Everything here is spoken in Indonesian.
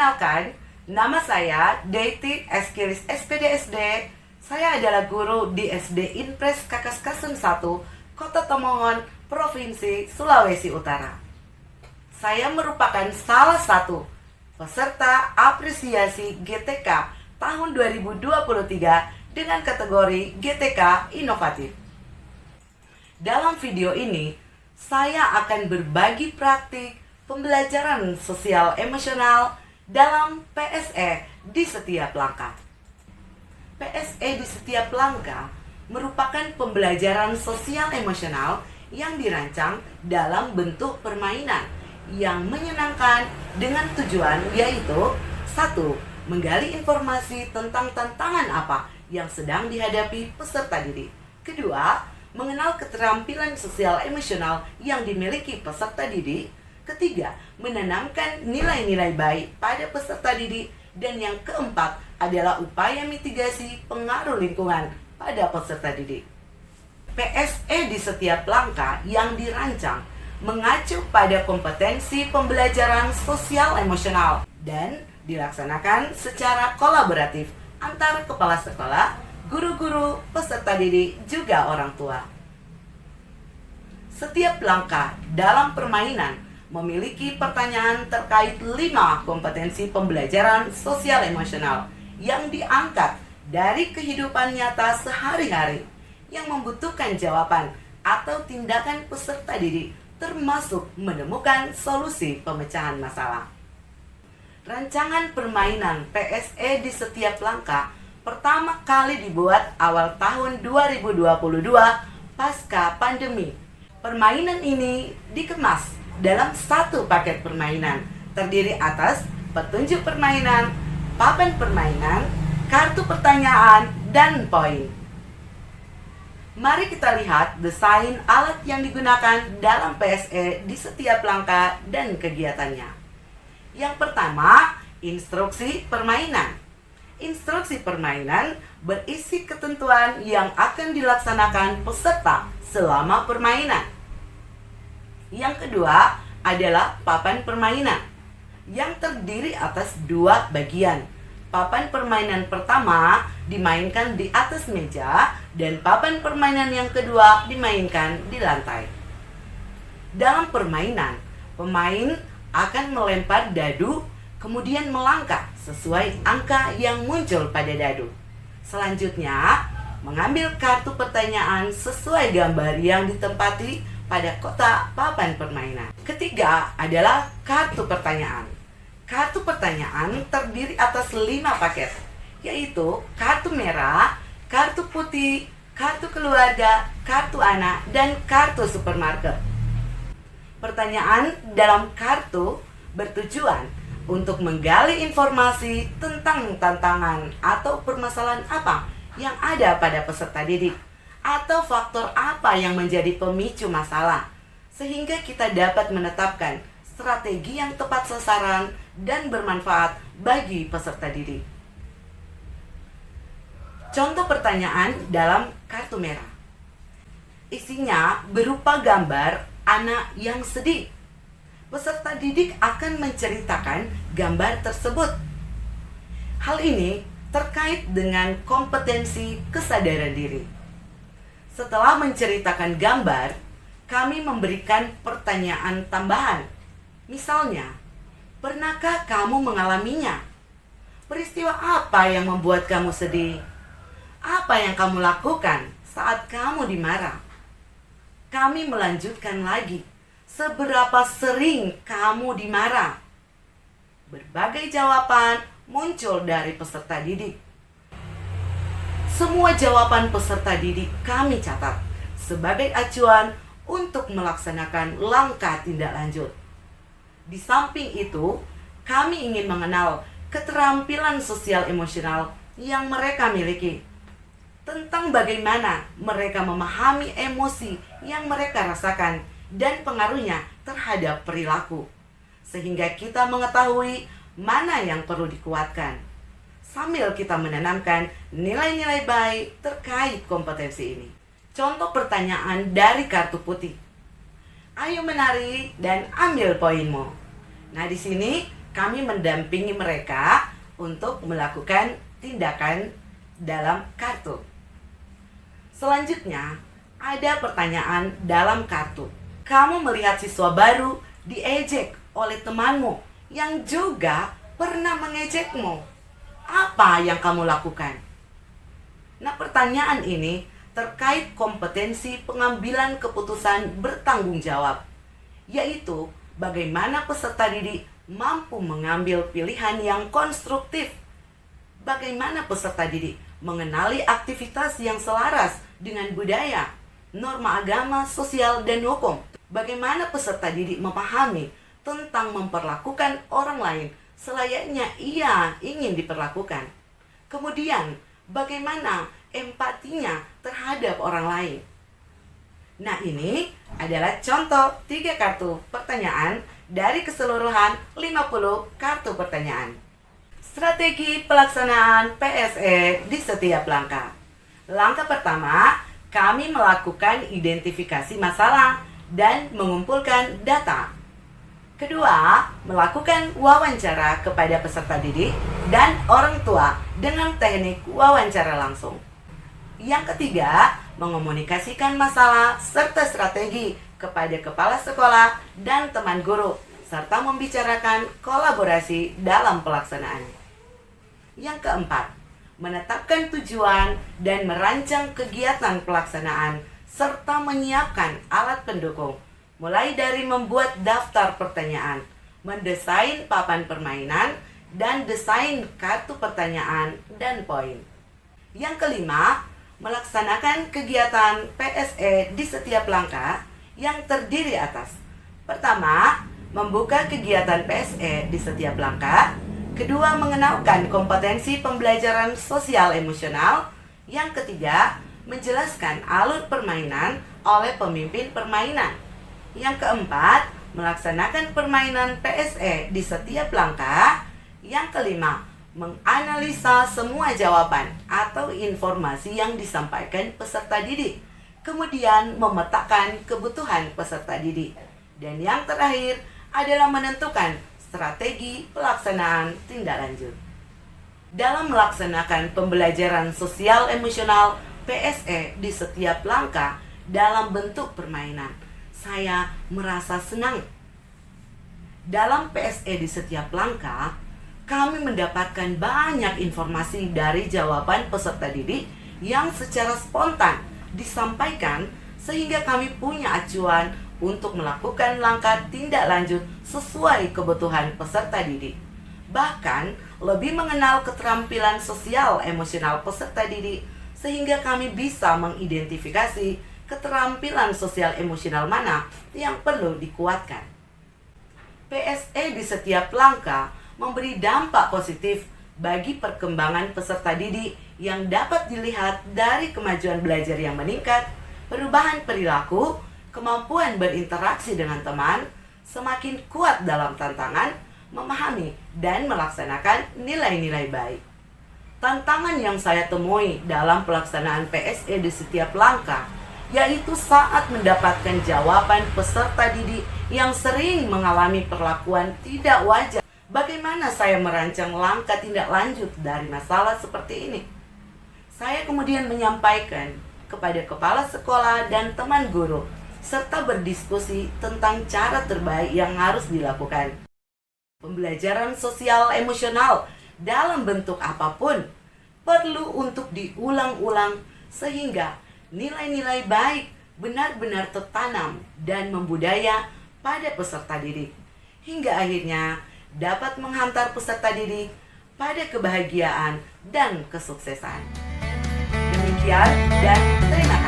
Perkenalkan, nama saya Deiti Eskiris SPDSD. Saya adalah guru di SD Inpres Kakas Kasem 1, Kota Tomohon, Provinsi Sulawesi Utara. Saya merupakan salah satu peserta apresiasi GTK tahun 2023 dengan kategori GTK Inovatif. Dalam video ini, saya akan berbagi praktik pembelajaran sosial emosional dalam PSE di setiap langkah. PSE di setiap langkah merupakan pembelajaran sosial emosional yang dirancang dalam bentuk permainan yang menyenangkan dengan tujuan yaitu 1. Menggali informasi tentang tantangan apa yang sedang dihadapi peserta didik. Kedua, mengenal keterampilan sosial emosional yang dimiliki peserta didik. Ketiga, menanamkan nilai-nilai baik pada peserta didik. Dan yang keempat adalah upaya mitigasi pengaruh lingkungan pada peserta didik. PSE di setiap langkah yang dirancang mengacu pada kompetensi pembelajaran sosial emosional dan dilaksanakan secara kolaboratif antara kepala sekolah, guru-guru, peserta didik, juga orang tua. Setiap langkah dalam permainan memiliki pertanyaan terkait 5 kompetensi pembelajaran sosial emosional yang diangkat dari kehidupan nyata sehari-hari yang membutuhkan jawaban atau tindakan peserta didik, termasuk menemukan solusi pemecahan masalah. Rancangan permainan PSE di setiap langkah pertama kali dibuat awal tahun 2022 pasca pandemi. Permainan ini dikemas dalam satu paket permainan terdiri atas petunjuk permainan, papan permainan, kartu pertanyaan, dan poin. Mari kita lihat desain alat yang digunakan dalam PSE di setiap langkah dan kegiatannya. Yang pertama, instruksi permainan. Instruksi permainan berisi ketentuan yang akan dilaksanakan peserta selama permainan. Yang kedua adalah papan permainan yang terdiri atas 2 bagian. Papan permainan pertama dimainkan di atas meja dan papan permainan yang kedua dimainkan di lantai. Dalam permainan, pemain akan melempar dadu kemudian melangkah sesuai angka yang muncul pada dadu. Selanjutnya, mengambil kartu pertanyaan sesuai gambar yang ditempati pada kotak papan permainan. Ketiga adalah kartu pertanyaan. Kartu pertanyaan terdiri atas 5 paket, yaitu kartu merah, kartu putih, kartu keluarga, kartu anak, dan kartu supermarket. Pertanyaan dalam kartu bertujuan untuk menggali informasi tentang tantangan atau permasalahan apa yang ada pada peserta didik, atau faktor apa yang menjadi pemicu masalah, sehingga kita dapat menetapkan strategi yang tepat sasaran dan bermanfaat bagi peserta didik. Contoh pertanyaan dalam kartu merah. Isinya berupa gambar anak yang sedih. Peserta didik akan menceritakan gambar tersebut. Hal ini terkait dengan kompetensi kesadaran diri. Setelah menceritakan gambar, kami memberikan pertanyaan tambahan. Misalnya, pernahkah kamu mengalaminya? Peristiwa apa yang membuat kamu sedih? Apa yang kamu lakukan saat kamu dimarah? Kami melanjutkan lagi, seberapa sering kamu dimarah? Berbagai jawaban muncul dari peserta didik. Semua jawaban peserta didik kami catat sebagai acuan untuk melaksanakan langkah tindak lanjut. Di samping itu, kami ingin mengenal keterampilan sosial emosional yang mereka miliki, tentang bagaimana mereka memahami emosi yang mereka rasakan dan pengaruhnya terhadap perilaku, sehingga kita mengetahui mana yang perlu dikuatkan, sambil kita menanamkan nilai-nilai baik terkait kompetensi ini. Contoh pertanyaan dari kartu putih. Ayo menari dan ambil poinmu. Nah, di sini kami mendampingi mereka untuk melakukan tindakan dalam kartu. Selanjutnya, ada pertanyaan dalam kartu. Kamu melihat siswa baru diejek oleh temanmu yang juga pernah mengejekmu. Apa yang kamu lakukan? Nah, pertanyaan ini terkait kompetensi pengambilan keputusan bertanggung jawab, yaitu bagaimana peserta didik mampu mengambil pilihan yang konstruktif. Bagaimana peserta didik mengenali aktivitas yang selaras dengan budaya, norma agama, sosial, dan hukum. Bagaimana peserta didik memahami tentang memperlakukan orang lain selayaknya ia ingin diperlakukan. Kemudian, bagaimana empatinya terhadap orang lain. Nah, ini adalah contoh 3 kartu pertanyaan dari keseluruhan 50 kartu pertanyaan. Strategi pelaksanaan PSE di setiap langkah. Langkah pertama, kami melakukan identifikasi masalah dan mengumpulkan data. Kedua, melakukan wawancara kepada peserta didik dan orang tua dengan teknik wawancara langsung. Yang ketiga, mengomunikasikan masalah serta strategi kepada kepala sekolah dan teman guru, serta membicarakan kolaborasi dalam pelaksanaan. Yang keempat, menetapkan tujuan dan merancang kegiatan pelaksanaan, serta menyiapkan alat pendukung, mulai dari membuat daftar pertanyaan, mendesain papan permainan, dan desain kartu pertanyaan dan poin. Yang kelima, melaksanakan kegiatan PSE di setiap langkah yang terdiri atas: pertama, membuka kegiatan PSE di setiap langkah. Kedua, mengenalkan kompetensi pembelajaran sosial emosional. Yang ketiga, menjelaskan alur permainan oleh pemimpin permainan. Yang keempat, melaksanakan permainan PSE di setiap langkah. Yang kelima, menganalisa semua jawaban atau informasi yang disampaikan peserta didik, kemudian memetakan kebutuhan peserta didik. Dan yang terakhir adalah menentukan strategi pelaksanaan tindak lanjut. Dalam melaksanakan pembelajaran sosial emosional PSE di setiap langkah dalam bentuk permainan, saya merasa senang. Dalam PSE di setiap langkah, kami mendapatkan banyak informasi dari jawaban peserta didik yang secara spontan disampaikan, sehingga kami punya acuan untuk melakukan langkah tindak lanjut sesuai kebutuhan peserta didik. Bahkan lebih mengenal keterampilan sosial emosional peserta didik, sehingga kami bisa mengidentifikasi keterampilan sosial emosional mana yang perlu dikuatkan. PSE di setiap langkah memberi dampak positif bagi perkembangan peserta didik yang dapat dilihat dari kemajuan belajar yang meningkat, perubahan perilaku, kemampuan berinteraksi dengan teman, semakin kuat dalam tantangan, memahami dan melaksanakan nilai-nilai baik. Tantangan yang saya temui dalam pelaksanaan PSE di setiap langkah, yaitu saat mendapatkan jawaban peserta didik yang sering mengalami perlakuan tidak wajar. Bagaimana saya merancang langkah tindak lanjut dari masalah seperti ini? Saya kemudian menyampaikan kepada kepala sekolah dan teman guru, serta berdiskusi tentang cara terbaik yang harus dilakukan. Pembelajaran sosial emosional dalam bentuk apapun perlu untuk diulang-ulang sehingga nilai-nilai baik benar-benar tertanam dan membudaya pada peserta didik, hingga akhirnya dapat menghantar peserta didik pada kebahagiaan dan kesuksesan. Demikian dan terima kasih.